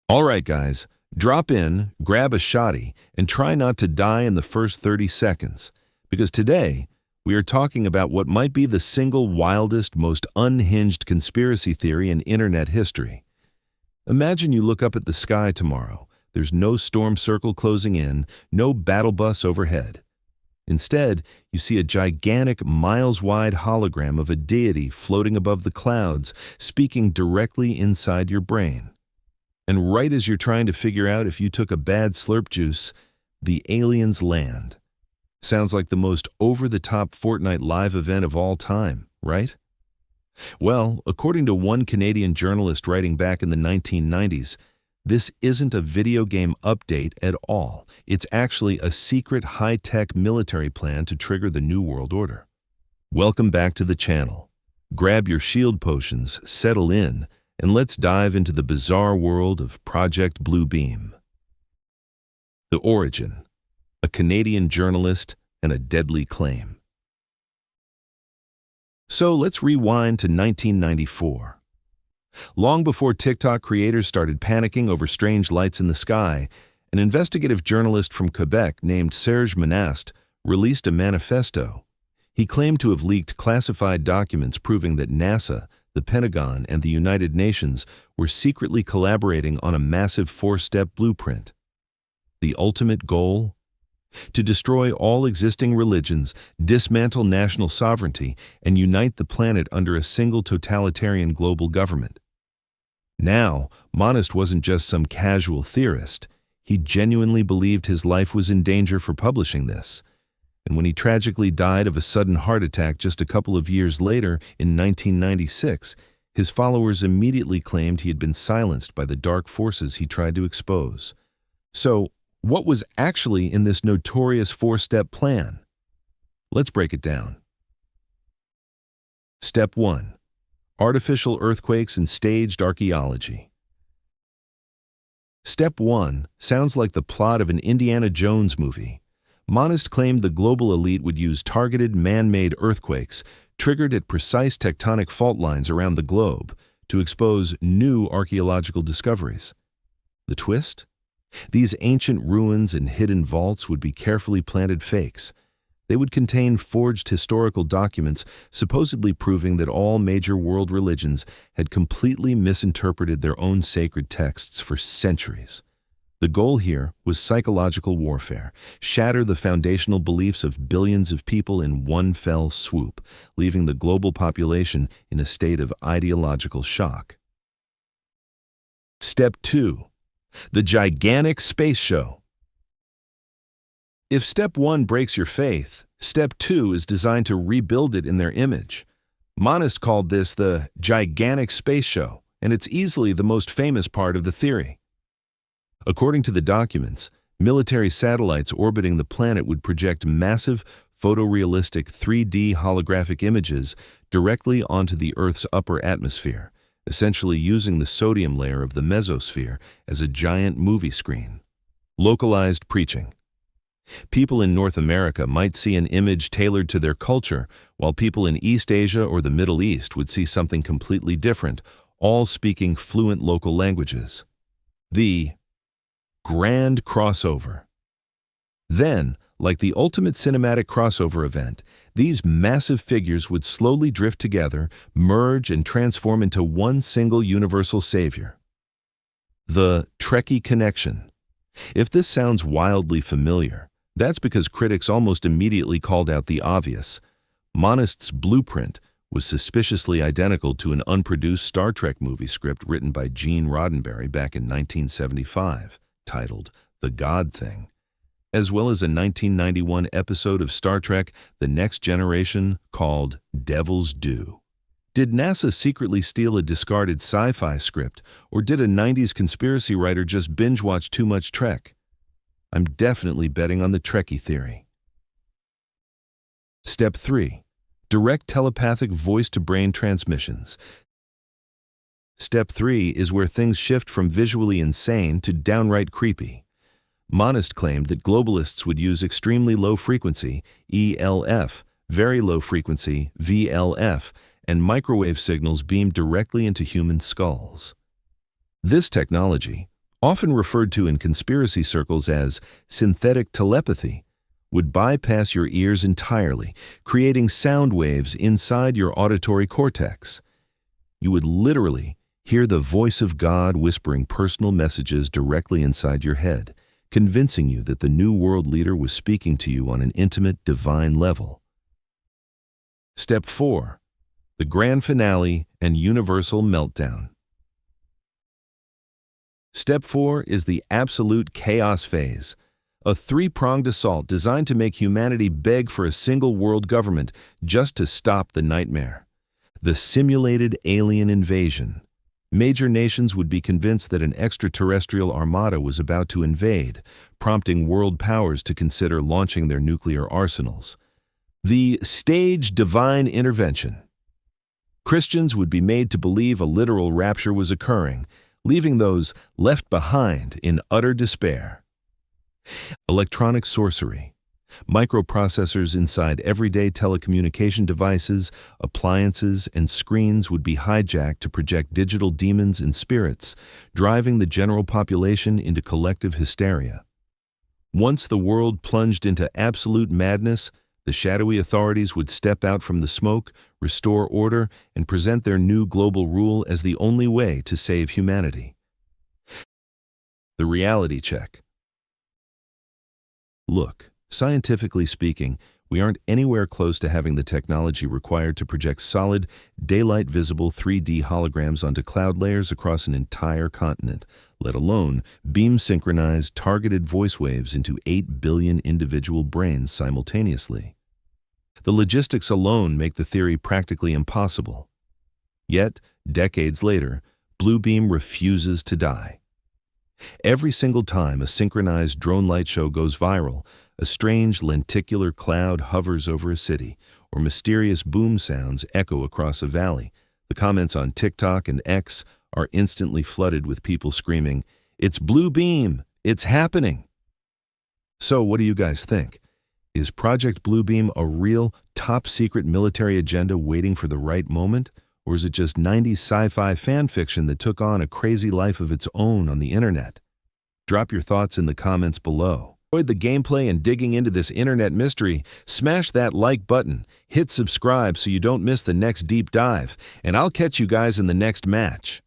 All right, guys, drop in, grab a shotty, and try not to die in the first 30 seconds, because today we are talking about what might be the single wildest, most unhinged conspiracy theory in internet history. Imagine you look up at the sky tomorrow. There's no storm circle closing in, no battle bus overhead. Instead, you see a gigantic, miles-wide hologram of a deity floating above the clouds, speaking directly inside your brain. And right as you're trying to figure out if you took a bad slurp juice, the aliens land. Sounds like the most over-the-top Fortnite live event of all time, right? Well, according to one Canadian journalist writing back in the 1990s, this isn't a video game update at all. It's actually a secret high-tech military plan to trigger the New World Order. Welcome back to the channel. Grab your shield potions, settle in, and let's dive into the bizarre world of Project Bluebeam. The origin: a Canadian journalist and a deadly claim. So let's rewind to 1994. Long before TikTok creators started panicking over strange lights in the sky, an investigative journalist from Quebec named Serge Monast released a manifesto. He claimed to have leaked classified documents proving that NASA, the Pentagon, and the United Nations were secretly collaborating on a massive four-step blueprint. The ultimate goal? To destroy all existing religions, dismantle national sovereignty, and unite the planet under a single totalitarian global government. Now, Monast wasn't just some casual theorist. He genuinely believed his life was in danger for publishing this. And when he tragically died of a sudden heart attack just a couple of years later in 1996, his followers immediately claimed he had been silenced by the dark forces he tried to expose. So, what was actually in this notorious four-step plan? Let's break it down. Step 1. Artificial earthquakes and staged archaeology. Step 1 sounds like the plot of an Indiana Jones movie. Monast claimed the global elite would use targeted man-made earthquakes, triggered at precise tectonic fault lines around the globe, to expose new archaeological discoveries. The twist? These ancient ruins and hidden vaults would be carefully planted fakes. They would contain forged historical documents supposedly proving that all major world religions had completely misinterpreted their own sacred texts for centuries. The goal here was psychological warfare, shatter the foundational beliefs of billions of people in one fell swoop, leaving the global population in a state of ideological shock. Step 2. The gigantic space show. If Step 1 breaks your faith, Step 2 is designed to rebuild it in their image. Monast called this the gigantic space show, and it's easily the most famous part of the theory. According to the documents, military satellites orbiting the planet would project massive, photorealistic 3D holographic images directly onto the Earth's upper atmosphere, essentially using the sodium layer of the mesosphere as a giant movie screen. Localized preaching. People in North America might see an image tailored to their culture, while people in East Asia or the Middle East would see something completely different, all speaking fluent local languages. The grand crossover. Then, like the ultimate cinematic crossover event, these massive figures would slowly drift together, merge, and transform into one single universal savior. The Trekkie connection. If this sounds wildly familiar, that's because critics almost immediately called out the obvious. Monast's blueprint was suspiciously identical to an unproduced Star Trek movie script written by Gene Roddenberry back in 1975, titled The God Thing, as well as a 1991 episode of Star Trek The Next Generation called Devil's Due. Did NASA secretly steal a discarded sci-fi script, or did a 90s conspiracy writer just binge-watch too much Trek? I'm definitely betting on the Trekkie theory. Step 3. Direct telepathic voice-to-brain transmissions. Step 3 is where things shift from visually insane to downright creepy. Monast claimed that globalists would use extremely low frequency, ELF, very low frequency, VLF, and microwave signals beamed directly into human skulls. This technology, often referred to in conspiracy circles as synthetic telepathy, would bypass your ears entirely, creating sound waves inside your auditory cortex. You would literally hear the voice of God whispering personal messages directly inside your head, convincing you that the new world leader was speaking to you on an intimate, divine level. Step 4. The grand finale and universal meltdown. Step 4 is the absolute chaos phase, a three-pronged assault designed to make humanity beg for a single world government just to stop the nightmare. The simulated alien invasion. Major nations would be convinced that an extraterrestrial armada was about to invade, prompting world powers to consider launching their nuclear arsenals. The staged divine intervention. Christians would be made to believe a literal rapture was occurring, leaving those left behind in utter despair. Electronic sorcery. Microprocessors inside everyday telecommunication devices, appliances, and screens would be hijacked to project digital demons and spirits, driving the general population into collective hysteria. Once the world plunged into absolute madness, the shadowy authorities would step out from the smoke, restore order, and present their new global rule as the only way to save humanity. The reality check. Look, scientifically speaking, we aren't anywhere close to having the technology required to project solid, daylight-visible 3D holograms onto cloud layers across an entire continent, let alone beam-synchronized, targeted voice waves into 8 billion individual brains simultaneously. The logistics alone make the theory practically impossible. Yet, decades later, Bluebeam refuses to die. Every single time a synchronized drone light show goes viral, a strange lenticular cloud hovers over a city, or mysterious boom sounds echo across a valley. The comments on TikTok and X are instantly flooded with people screaming, "It's Bluebeam! It's happening!" So what do you guys think? Is Project Bluebeam a real, top-secret military agenda waiting for the right moment? Or is it just 90s sci-fi fan fiction that took on a crazy life of its own on the internet? Drop your thoughts in the comments below. Enjoyed the gameplay and digging into this internet mystery? Smash that like button, hit subscribe so you don't miss the next deep dive, and I'll catch you guys in the next match.